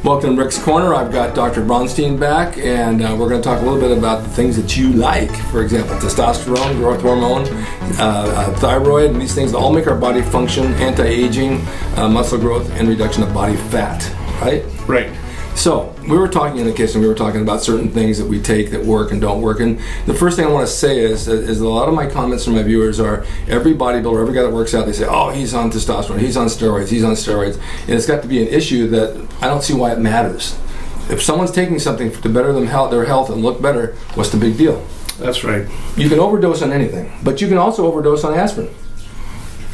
Welcome to Rick's Corner. I've got Dr. Braunstein back, and we're going to talk a little bit about the things that you like. For example, testosterone, growth hormone, thyroid, and these things all make our body function, anti-aging, muscle growth, and reduction of body fat, right? Right. So, we were talking in the kitchen, we were talking about certain things that we take that work and don't work, and the first thing I want to say is a lot of my comments from my viewers are, every bodybuilder, every guy that works out, they say, oh, he's on testosterone, he's on steroids, and it's got to be an issue that I don't see why it matters. If someone's taking something to better their health and look better, what's the big deal? That's right. You can overdose on anything, but you can also overdose on aspirin.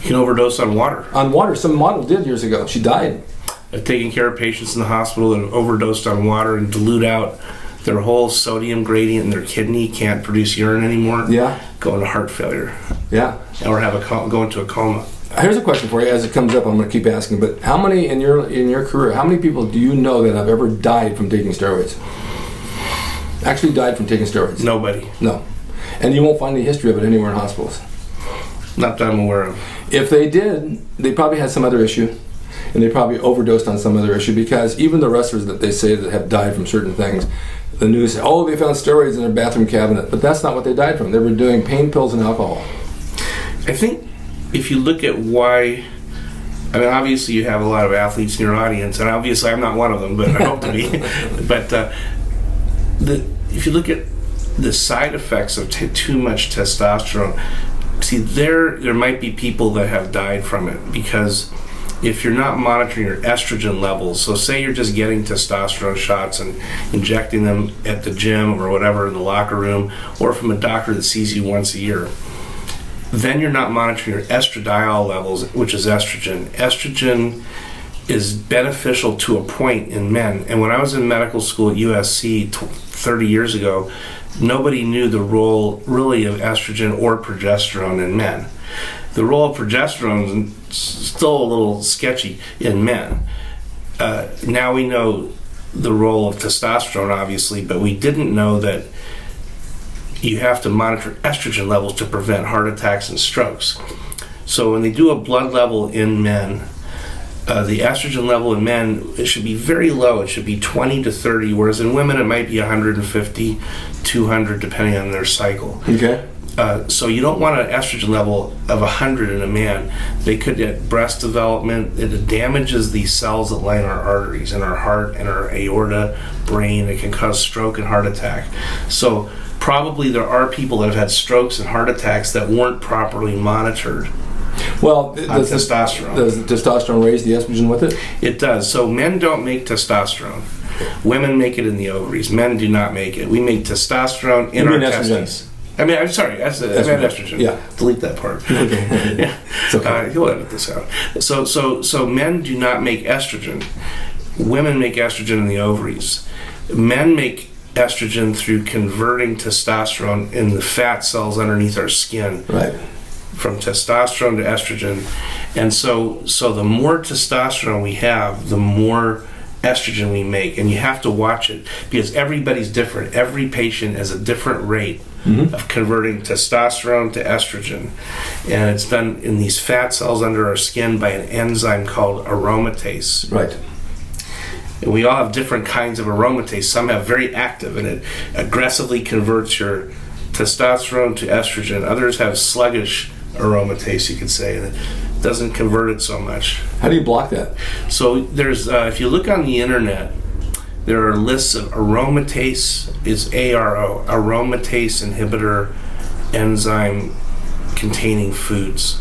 You can overdose on water. On water. Some model did years ago. She died. I've taken care of patients in the hospital that have overdosed on water and dilute out their whole sodium gradient in their kidney, can't produce urine anymore. Yeah. Go into heart failure. Yeah. Or go into a coma. Here's a question for you. As it comes up, I'm going to keep asking. But how many in your career? How many people do you know that have ever died from taking steroids? Actually, died from taking steroids? Nobody. No. And you won't find any history of it anywhere in hospitals. Not that I'm aware of. If they did, they probably had some other issue. And they probably overdosed on some other issue, because even the wrestlers that they say that have died from certain things, the news say, oh, they found steroids in their bathroom cabinet. But that's not what they died from. They were doing pain pills and alcohol. I think if you look at why, I mean, obviously you have a lot of athletes in your audience, and obviously I'm not one of them, but I hope to be. But if you look at the side effects of too much testosterone, see, there might be people that have died from it, because if you're not monitoring your estrogen levels, so say you're just getting testosterone shots and injecting them at the gym or whatever in the locker room, or from a doctor that sees you once a year, then you're not monitoring your estradiol levels, which is estrogen. Estrogen is beneficial to a point in men. And when I was in medical school at USC 30 years ago, nobody knew the role really of estrogen or progesterone in men. The role of progesterone is still a little sketchy in men. Now we know the role of testosterone, obviously, but we didn't know that you have to monitor estrogen levels to prevent heart attacks and strokes. So when they do a blood level in men, the estrogen level in men, it should be very low. It should be 20 to 30, whereas in women it might be 150, 200, depending on their cycle. Okay. So you don't want an estrogen level of 100 in a man. They could get breast development. It damages these cells that line our arteries in our heart and our aorta, brain. It can cause stroke and heart attack. So probably there are people that have had strokes and heart attacks that weren't properly monitored. Well, does testosterone. Does the testosterone raise the estrogen with it? It does. So men don't make testosterone. Women make it in the ovaries. Men do not make it. We make testosterone in our testes. I'm sorry, I meant estrogen. Yeah. Delete that part. Okay. Yeah. It's okay. He'll edit this out. So men do not make estrogen. Women make estrogen in the ovaries. Men make estrogen through converting testosterone in the fat cells underneath our skin. Right. From testosterone to estrogen. And so the more testosterone we have, the more estrogen we make. And you have to watch it, because everybody's different. Every patient has a different rate of converting testosterone to estrogen. And it's done in these fat cells under our skin by an enzyme called aromatase. Right. And we all have different kinds of aromatase. Some have very active, and it aggressively converts your testosterone to estrogen. Others have sluggish aromatase, you could say, and it doesn't convert it so much. How do you block that? So there's, if you look on the internet, there are lists of aromatase, is ARO, aromatase inhibitor enzyme containing foods.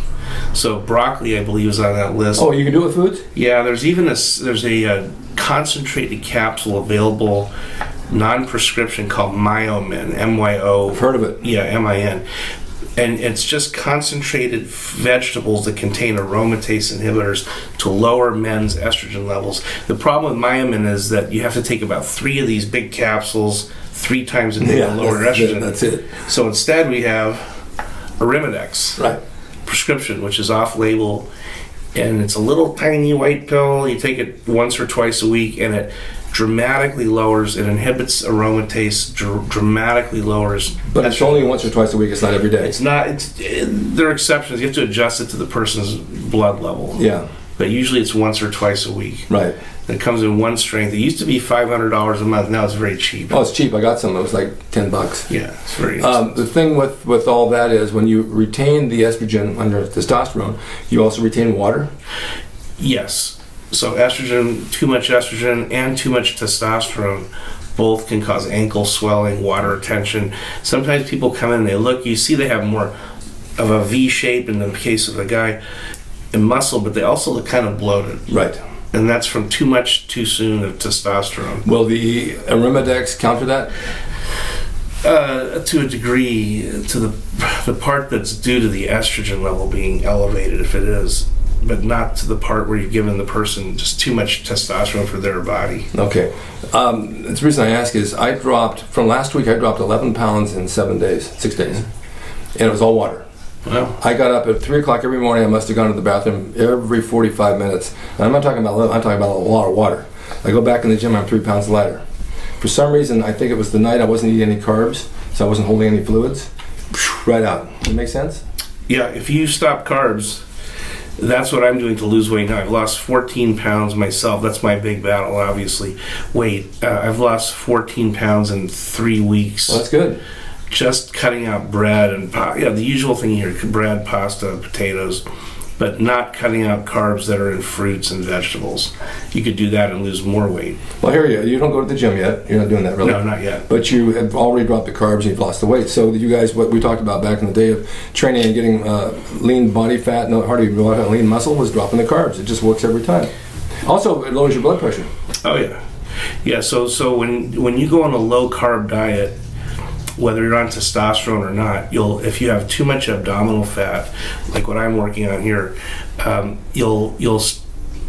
So broccoli, I believe, is on that list. Oh, you can do it with foods? Yeah, there's a concentrated capsule available, non-prescription, called Myomin, M-Y-O. I've heard of it. Yeah, M-I-N. And it's just concentrated vegetables that contain aromatase inhibitors to lower men's estrogen levels. The problem with Myomin is that you have to take about 3 of these big capsules 3 times a day to lower estrogen. That's it. So instead we have Arimidex. Right. Prescription, which is off-label, and it's a little tiny white pill. You take it once or twice a week, and it dramatically lowers, it inhibits aromatase, dramatically lowers. But it's only once or twice a week, it's not every day. It's not, there are exceptions. You have to adjust it to the person's blood level. Yeah. but usually it's once or twice a week. Right. It comes in one strength. It used to be $500 a month. Now it's very cheap. Oh, it's cheap. I got some. It was like $10. Yeah, it's very the thing with all that is when you retain the estrogen under testosterone, you also retain water? Yes. So estrogen, too much estrogen and too much testosterone both can cause ankle swelling, water retention. Sometimes people come in and they look, you see they have more of a V shape in the case of the guy in muscle, but they also look kind of bloated. Right. And that's from too much too soon of testosterone. Will the Aromatase counter that? To a degree, to the part that's due to the estrogen level being elevated, if it is, but not to the part where you've given the person just too much testosterone for their body. Okay. The reason I ask is from last week, I dropped 11 pounds in 6 days. And it was all water. Wow. I got up at 3 o'clock every morning. I must have gone to the bathroom every 45 minutes. And I'm not talking about 11, I'm talking about a lot of water. I go back in the gym, I'm 3 pounds lighter. For some reason, I think it was the night I wasn't eating any carbs, so I wasn't holding any fluids. Right out. Does that make sense? Yeah, if you stop carbs, that's what I'm doing to lose weight now. I've lost 14 pounds myself. That's my big battle, obviously. Weight. I've lost 14 pounds in 3 weeks. Well, that's good. Just cutting out bread and the usual thing here: bread, pasta, potatoes, but not cutting out carbs that are in fruits and vegetables. You could do that and lose more weight. Well, here you don't go to the gym yet. You're not doing that, really. No, not yet. But you have already dropped the carbs and you've lost the weight. So you guys, what we talked about back in the day of training and getting lean body fat, lean muscle, was dropping the carbs. It just works every time. Also, it lowers your blood pressure. Oh yeah, yeah. So when you go on a low carb diet, whether you're on testosterone or not, if you have too much abdominal fat, like what I'm working on here, you'll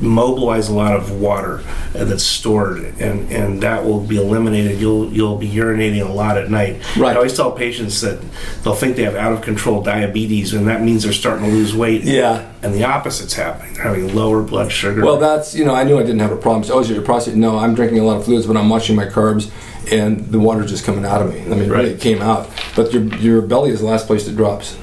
mobilize a lot of water that's stored, and that will be eliminated. You'll be urinating a lot at night. Right. I always tell patients that they'll think they have out of control diabetes, and that means they're starting to lose weight. Yeah. And the opposite's happening. They're having lower blood sugar. Well, that's, I knew I didn't have a problem. So, is it your prostate? No, I'm drinking a lot of fluids, but I'm watching my carbs, and the water's just coming out of me. I mean, right. Really, it came out. But your belly is the last place that drops.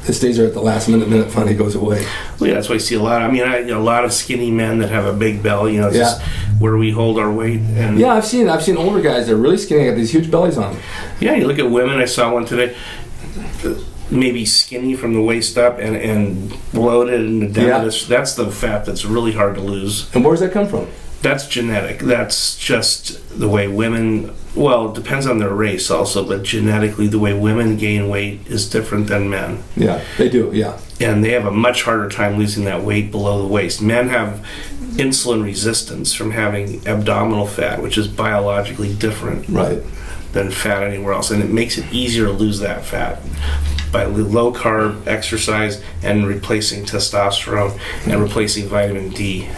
It stays there at the last minute, finally goes away. Well, yeah, that's why I see a lot. A lot of skinny men that have a big belly. Just where we hold our weight. And yeah, I've seen older guys that are really skinny, got these huge bellies on them. Yeah, you look at women. I saw one today, maybe skinny from the waist up and bloated and edematous. Yeah. That's the fat that's really hard to lose. And where does that come from? That's genetic. That's just the way women. Well, it depends on their race also, but genetically, the way women gain weight is different than men. Yeah, they do. Yeah, and they have a much harder time losing that weight below the waist. Men have insulin resistance from having abdominal fat, which is biologically different than fat anywhere else, and it makes it easier to lose that fat by low carb exercise and replacing testosterone and replacing vitamin D.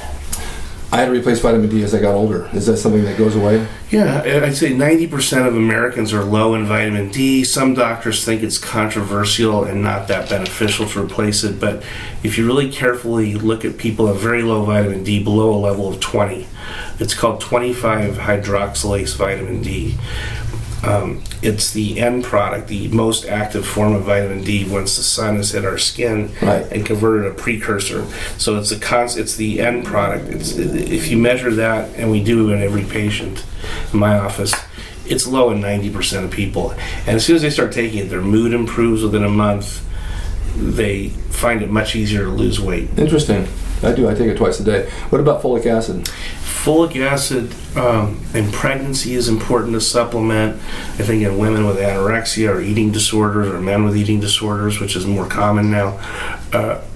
I had to replace vitamin D as I got older. Is that something that goes away? Yeah, I'd say 90% of Americans are low in vitamin D. Some doctors think it's controversial and not that beneficial to replace it, but if you really carefully look at people with very low vitamin D, below a level of 20, it's called 25 hydroxylase vitamin D. It's the end product, the most active form of vitamin D once the sun has hit our skin and converted a precursor. So it's the end product. If you measure that, and we do in every patient in my office, it's low in 90% of people. And as soon as they start taking it, their mood improves within a month. They find it much easier to lose weight. Interesting. I do. I take it twice a day. What about folic acid? Folic acid in pregnancy is important to supplement. I think in women with anorexia or eating disorders, or men with eating disorders, which is more common now.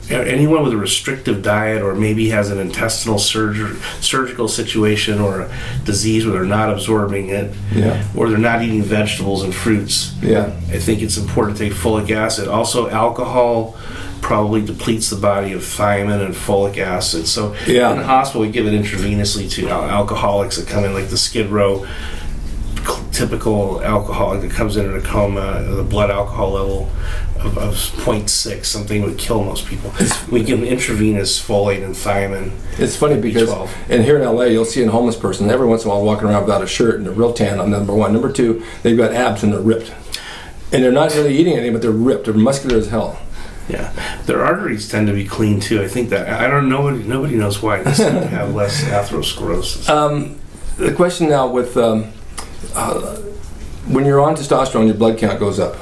Anyone with a restrictive diet, or maybe has an intestinal surgical situation or a disease where they're not absorbing it, or they're not eating vegetables and fruits. I think it's important to take folic acid. Also, alcohol probably depletes the body of thiamine and folic acid. So in the hospital, we give it intravenously to alcoholics that come in, like the Skid Row typical alcoholic that comes in a coma, the blood alcohol level of 0.6, something would kill most people. We give them intravenous folate and thiamine. It's funny because and here in LA, you'll see a homeless person every once in a while walking around without a shirt and they're real tan on number one. Number two, they've got abs and they're ripped. And they're not really eating anything, but they're ripped. They're muscular as hell. Yeah, their arteries tend to be clean too. I think that nobody knows why they seem to have less atherosclerosis. The question now with when you're on testosterone, your blood count goes up.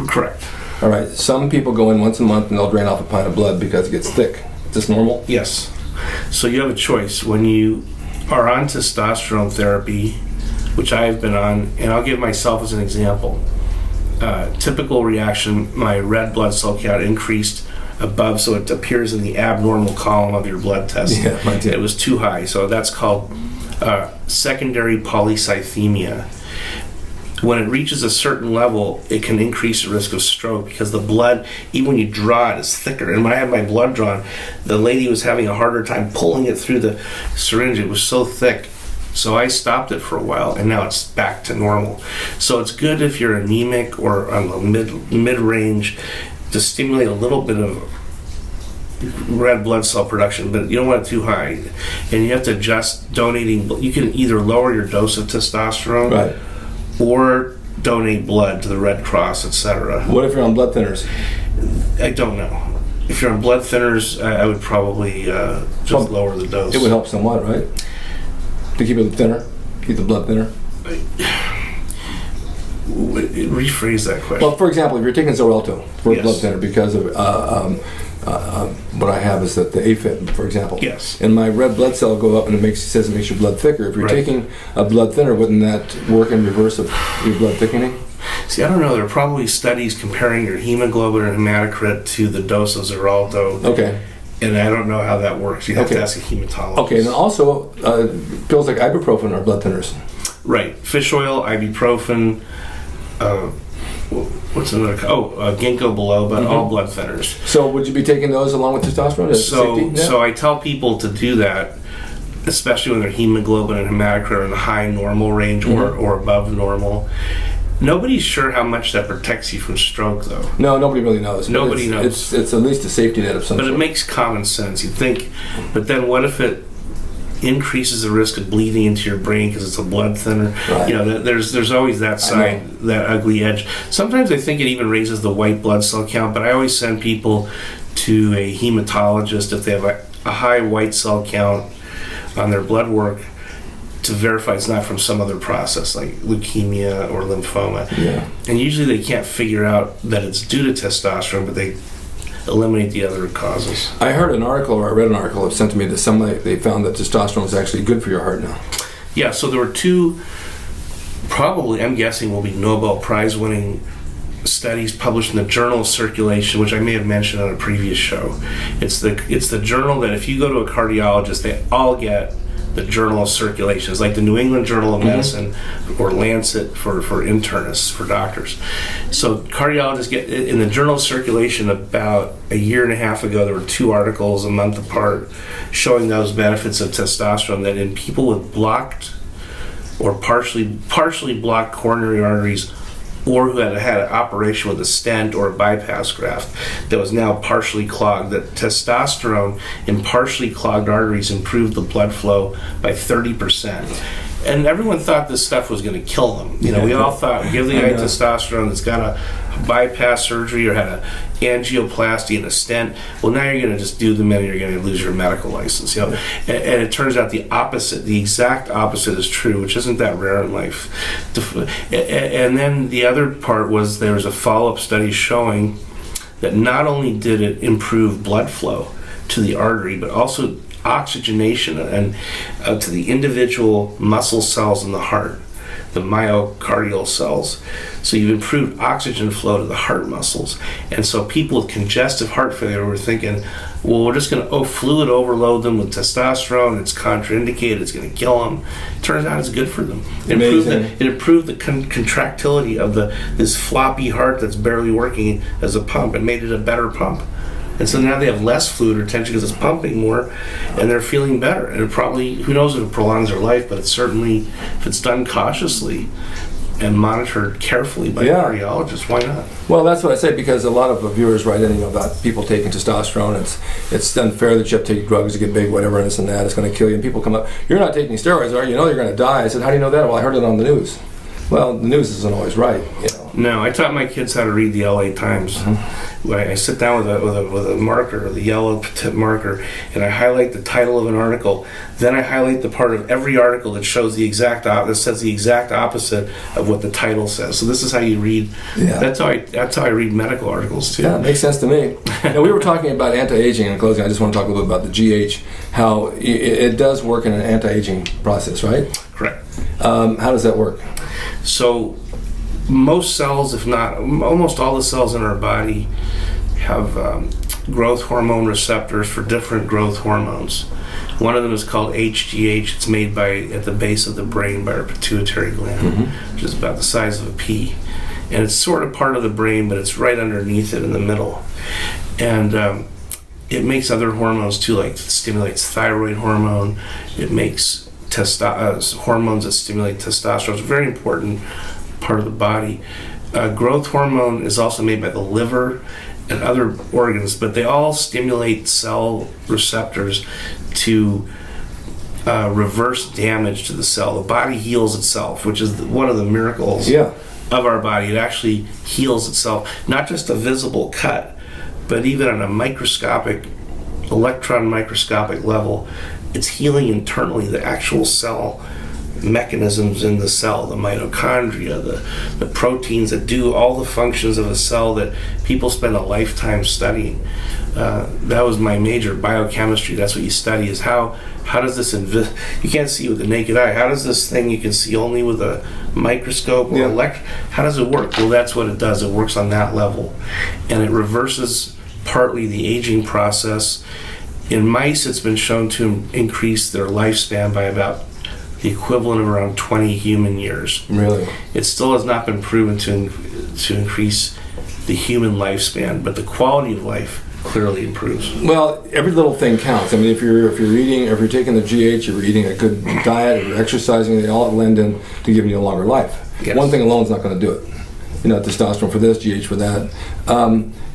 Correct. All right. Some people go in once a month and they'll drain off a pint of blood because it gets thick. Is this normal? Yes. So you have a choice when you are on testosterone therapy, which I've been on, and I'll give myself as an example. Typical reaction, my red blood cell count increased above, so it appears in the abnormal column of your blood test. Yeah, mine too. It was too high, so that's called secondary polycythemia. When it reaches a certain level, it can increase the risk of stroke because the blood, even when you draw it, is thicker. And when I had my blood drawn, the lady was having a harder time pulling it through the syringe. It was so thick. So I stopped it for a while, and now it's back to normal. So it's good if you're anemic or on the mid-range to stimulate a little bit of red blood cell production, but you don't want it too high. And you have to adjust donating. You can either lower your dose of testosterone, Right. or donate blood to the Red Cross, etc. What if you're on blood thinners? I don't know. If you're on blood thinners, I would probably just lower the dose. It would help somewhat, right? To keep it thinner, keep the blood thinner. Rephrase that question. Well, for example, if you're taking Xarelto for Yes. a blood thinner because of what I have is that the AFib, for example. Yes. And my red blood cell go up and it says it makes your blood thicker. If you're Right. taking a blood thinner, wouldn't that work in reverse of your blood thickening? See, I don't know. There are probably studies comparing your hemoglobin and hematocrit to the dose of Xarelto. Okay. And I don't know how that works. You have Okay. to ask a hematologist. Okay, and also pills like ibuprofen are blood thinners. Right. Fish oil, ibuprofen, what's another? Ginkgo biloba, all blood thinners. So would you be taking those along with testosterone? As safety net? So I tell people to do that, especially when their hemoglobin and hematocrit are in the high normal range or above normal. Nobody's sure how much that protects you from stroke, though. No, nobody really knows. Nobody knows. It's at least a safety net of some But sort. it makes common sense. You think, but then what if it increases the risk of bleeding into your brain because it's a blood thinner? Right. You know, there's always that side, that ugly edge. Sometimes I think it even raises the white blood cell count, but I always send people to a hematologist if they have a high white cell count on their blood work to verify it's not from some other process like leukemia or lymphoma. Yeah. And usually they can't figure out that it's due to testosterone, but they eliminate the other causes. I heard an article, or I read an article, it was sent to me that they found that testosterone is actually good for your heart now. Yeah, so there were two, probably, I'm guessing, will be Nobel Prize winning studies published in the Journal of Circulation, which I may have mentioned on a previous show. It's the journal that if you go to a cardiologist, they all get the Journal of Circulation. It's like the New England Journal of Medicine or Lancet for internists, for doctors. So cardiologists get, in the Journal of Circulation about a year and a half ago, there were 2 articles a month apart showing those benefits of testosterone, that in people with blocked or partially blocked coronary arteries, or who had had an operation with a stent or a bypass graft that was now partially clogged, that testosterone in partially clogged arteries improved the blood flow by 30%. And everyone thought this stuff was going to kill them. You know, we all thought, give the guy testosterone that's got a bypass surgery or had a angioplasty and a stent. Well, now you're going to just do them and you're going to lose your medical license. You know, and it turns out the opposite, the exact opposite is true, which isn't that rare in life. And then the other part was there was a follow-up study showing that not only did it improve blood flow to the artery, but also oxygenation and to the individual muscle cells in the heart, the myocardial cells. So you've improved oxygen flow to the heart muscles. And so people with congestive heart failure were thinking, well, we're just going to fluid overload them with testosterone. It's contraindicated. It's going to kill them. Turns out it's good for them. It improved the contractility of this floppy heart that's barely working as a pump. It made it a better pump. And so now they have less fluid retention because it's pumping more, and they're feeling better. And it probably, who knows if it prolongs their life, but it's certainly, if it's done cautiously and monitored carefully by cardiologists, why not? Well, that's what I say, because a lot of viewers write in about people taking testosterone. It's unfair that you have to take drugs to get big, whatever, and this and that. It's going to kill you. And people come up, you're not taking steroids, are you? You know you're going to die. I said, how do you know that? Well, I heard it on the news. Well, the news isn't always right, you know. No, I taught my kids how to read the LA Times. I sit down with a marker, the yellow tip marker, and I highlight the title of an article. Then I highlight the part of every article that shows that says the exact opposite of what the title says. So this is how you read. Yeah. That's how I read medical articles too. Yeah, it makes sense to me. Now, we were talking about anti-aging in closing. I just want to talk a little bit about the GH, how it does work in an anti-aging process, right? Correct. How does that work? So most cells, if not almost all the cells in our body, have growth hormone receptors for different growth hormones. One of them is called HGH. It's made at the base of the brain by our pituitary gland, which is about the size of a pea. And it's sort of part of the brain, but it's right underneath it in the middle. And it makes other hormones too, like it stimulates thyroid hormone. It makes hormones that stimulate testosterone. It's a very important part of the body. Growth hormone is also made by the liver and other organs, but they all stimulate cell receptors to reverse damage to the cell. The body heals itself, which is one of the miracles of our body. It actually heals itself, not just a visible cut, but even on a electron microscopic level. It's healing internally, the actual cell mechanisms in the cell, the mitochondria, the proteins that do all the functions of a cell that people spend a lifetime studying. That was my major, biochemistry. That's what you study, is how does this you can't see with the naked eye. How does this thing you can see only with a microscope or how does it work? Well, that's what it does. It works on that level, and it reverses partly the aging process. In mice, it's been shown to increase their lifespan by about the equivalent of around 20 human years. Really? It still has not been proven to increase the human lifespan, but the quality of life clearly improves. Well, every little thing counts. I mean, if you're taking the GH, you're eating a good diet, you're exercising, they all lend in to giving you a longer life. Yes. One thing alone is not going to do it. Testosterone for this, GH for that.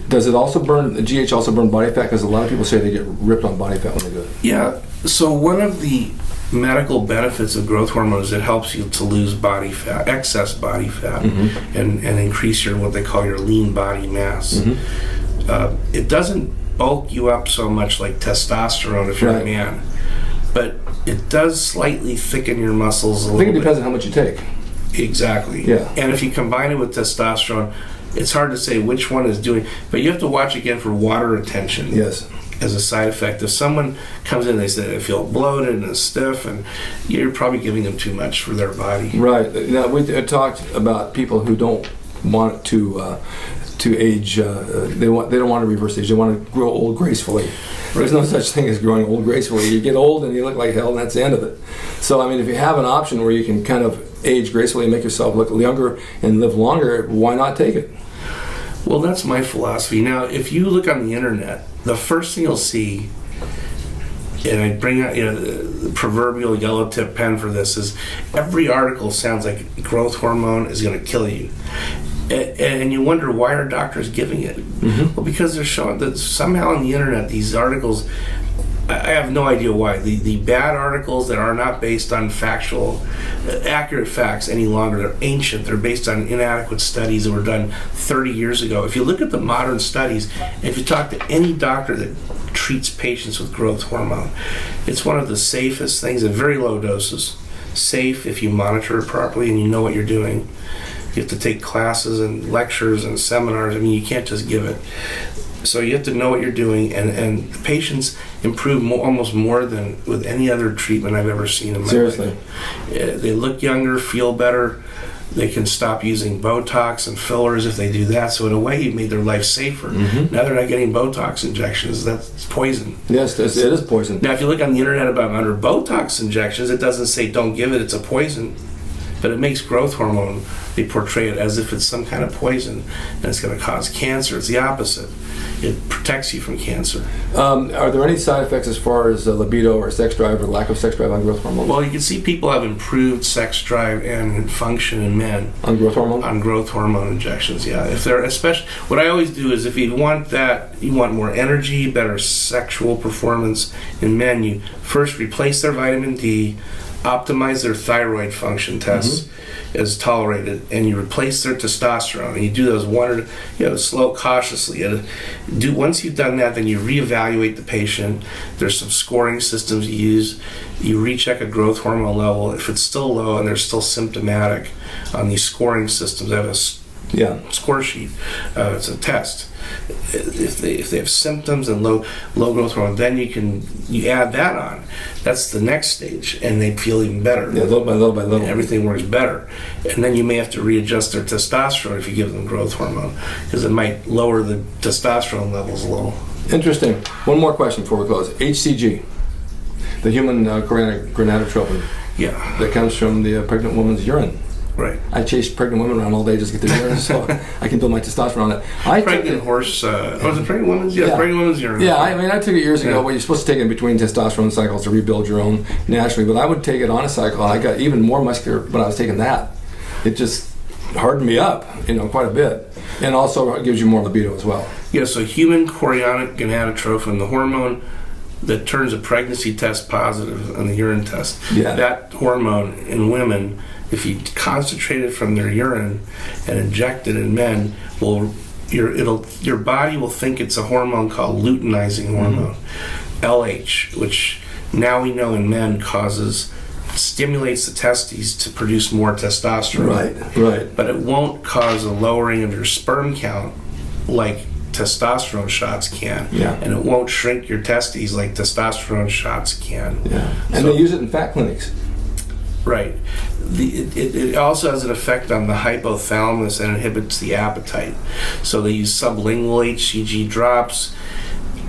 Does it also burn, the GH also burn body fat? Because a lot of people say they get ripped on body fat when they do it. Yeah, so one of the medical benefits of growth hormone is it helps you to lose body fat, excess body fat, and increase what they call your lean body mass. It doesn't bulk you up so much like testosterone if you're a man, but it does slightly thicken your muscles a little bit. I think it depends on how much you take. Exactly. Yeah. And if you combine it with testosterone, it's hard to say which one is doing, but you have to watch again for water retention. Yes. As a side effect. If someone comes in and they say they feel bloated and stiff, and you're probably giving them too much for their body. Right. Now, we talked about people who don't want to age. They don't want to reverse age. They want to grow old gracefully. There's no such thing as growing old gracefully. You get old and you look like hell, and that's the end of it. So, I mean, if you have an option where you can kind of age gracefully and make yourself look younger and live longer, why not take it? Well, that's my philosophy. Now, if you look on the internet, the first thing you'll see, and I bring out the proverbial yellow tip pen for this, is every article sounds like growth hormone is going to kill you. And you wonder, why are doctors giving it? Well, because they're showing that somehow on the internet, these articles, I have no idea why. The bad articles that are not based on accurate facts any longer, they're ancient, they're based on inadequate studies that were done 30 years ago. If you look at the modern studies, if you talk to any doctor that treats patients with growth hormone, it's one of the safest things at very low doses. Safe if you monitor it properly and you know what you're doing. You have to take classes and lectures and seminars. I mean, you can't just give it. So you have to know what you're doing, and the patients improve almost more than with any other treatment I've ever seen in my life. They look younger, feel better. They can stop using Botox and fillers if they do that. So in a way, you made their life safer. Now they're not getting Botox injections. That's poison. Yes, it is poison. Now, if you look on the internet about under Botox injections, it doesn't say don't give it, it's a poison. But it makes growth hormone, they portray it as if it's some kind of poison and it's going to cause cancer. It's the opposite. It protects you from cancer. Are there any side effects as far as libido or sex drive or lack of sex drive on growth hormone? Well, you can see people have improved sex drive and function in men. On growth hormone? On growth hormone injections, yeah. If they're especially, what I always do is if you want that, you want more energy, better sexual performance in men, you first replace their vitamin D, optimize their thyroid function tests. is tolerated, and you replace their testosterone, and you do those slow, cautiously. Once you've done that, then you reevaluate the patient. There's some scoring systems you use. You recheck a growth hormone level. If it's still low and they're still symptomatic on these scoring systems, they have a score sheet. It's a test. If they have symptoms and low growth hormone, then you add that on. That's the next stage, and they feel even better. Yeah, little by little by little. Everything works better, and then you may have to readjust their testosterone if you give them growth hormone, because it might lower the testosterone levels a little. Interesting. One more question before we close. HCG, the human chorionic gonadotropin. Yeah. That comes from the pregnant woman's urine. Right. I chase pregnant women around all day just to get their urine, so I can build my testosterone on it. Pregnant horse. Was it pregnant women's? Yeah, pregnant women's urine. Yeah, I took it years ago. Well, you're supposed to take it in between testosterone cycles to rebuild your own naturally, but I would take it on a cycle. I got even more muscular when I was taking that. It just hardened me up, quite a bit, and also it gives you more libido as well. Yeah. So human chorionic gonadotropin, the hormone that turns a pregnancy test positive on the urine test. Yeah. That hormone in women, if you concentrate it from their urine and inject it in men, your body will think it's a hormone called luteinizing hormone, LH, which now we know in men stimulates the testes to produce more testosterone. Right. But it won't cause a lowering of your sperm count like testosterone shots can. Yeah. And it won't shrink your testes like testosterone shots can. Yeah. And they use it in fat clinics. Right. It also has an effect on the hypothalamus and inhibits the appetite. So they use sublingual HCG drops.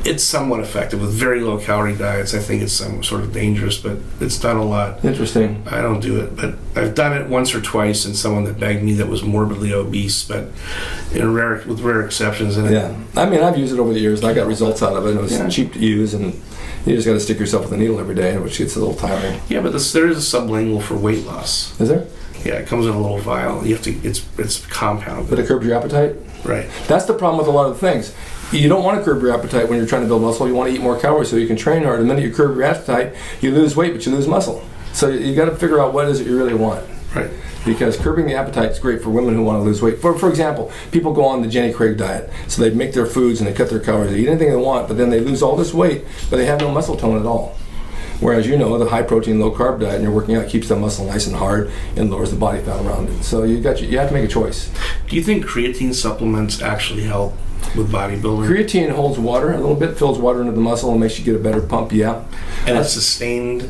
It's somewhat effective with very low calorie diets. I think it's some sort of dangerous, but it's done a lot. Interesting. I don't do it, but I've done it once or twice in someone that begged me that was morbidly obese, but with rare exceptions. Yeah. I've used it over the years, and I got results out of it. It was cheap to use, and you just got to stick yourself with a needle every day, which gets a little tiring. Yeah, but there is a sublingual for weight loss. Is there? Yeah, it comes in a little vial. You have to. It's compounded. But it curbs your appetite. Right. That's the problem with a lot of things. You don't want to curb your appetite when you're trying to build muscle. You want to eat more calories so you can train hard. The minute you curb your appetite, you lose weight, but you lose muscle. So you got to figure out what is it you really want. Right. Because curbing the appetite is great for women who want to lose weight. For example, people go on the Jenny Craig diet. So they make their foods and they cut their calories. They eat anything they want, but then they lose all this weight, but they have no muscle tone at all. Whereas the high protein, low carb diet and you're working out keeps the muscle nice and hard and lowers the body fat around it. So you have to make a choice. Do you think creatine supplements actually help with bodybuilding? Creatine holds water a little bit, fills water into the muscle and makes you get a better pump, yeah. And a sustained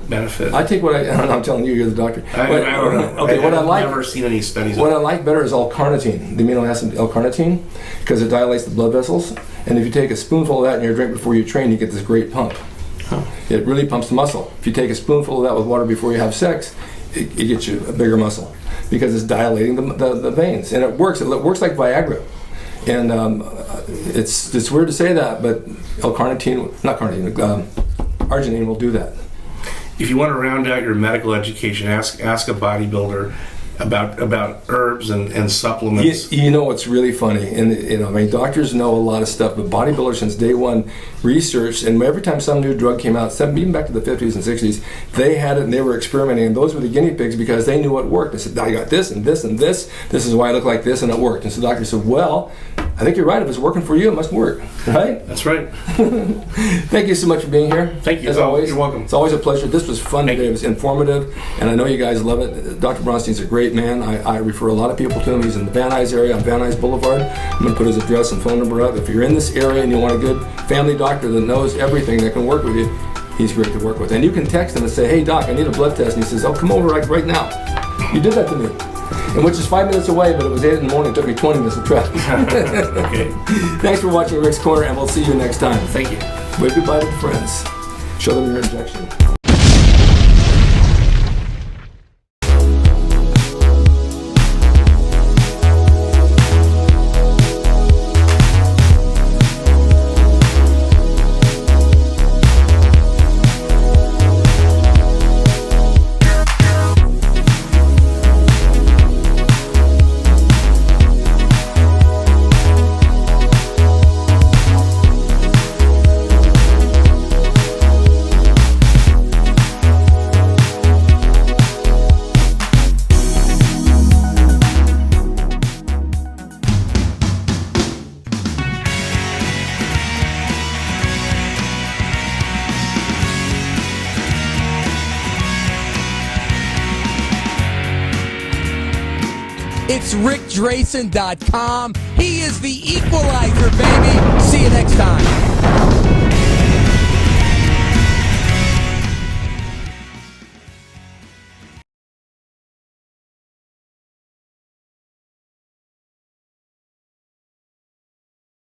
benefit. I take I'm telling you, you're the doctor. I don't know. Okay, I've never seen any studies. What I like better is L-carnitine, the amino acid L-carnitine, because it dilates the blood vessels. And if you take a spoonful of that in your drink before you train, you get this great pump. Oh. It really pumps the muscle. If you take a spoonful of that with water before you have sex, it gets you a bigger muscle because it's dilating the veins. And it works. It works like Viagra. And it's weird to say that, but arginine will do that. If you want to round out your medical education, ask a bodybuilder about herbs and supplements. You know what's really funny, and doctors know a lot of stuff, but bodybuilders since day one researched, and every time some new drug came out, even back to the 50s and 60s, they had it and they were experimenting, and those were the guinea pigs because they knew what worked. They said, I got this and this and this. This is why I look like this, and it worked. And so the doctor said, well, I think you're right. If it's working for you, it must work, right? That's right. Thank you so much for being here. Thank you. As always. You're welcome. It's always a pleasure. This was fun today. It was informative, and I know you guys love it. Dr. Braunstein's a great man. I refer a lot of people to him. He's in the Van Nuys area on Van Nuys Boulevard. I'm going to put his address and phone number up. If you're in this area and you want a good family doctor that knows everything that can work with you, he's great to work with. And you can text him and say, hey, doc, I need a blood test. And he says, oh, come over right now. You did that to me. And which is 5 minutes away, but it was 8 in the morning. It took me 20 minutes to travel. Okay. Thanks for watching Rick's Corner, and we'll see you next time. Thank you. Wave goodbye to the friends. Show them your injection. It's rickdrason.com. He is the equalizer, baby. See you next time.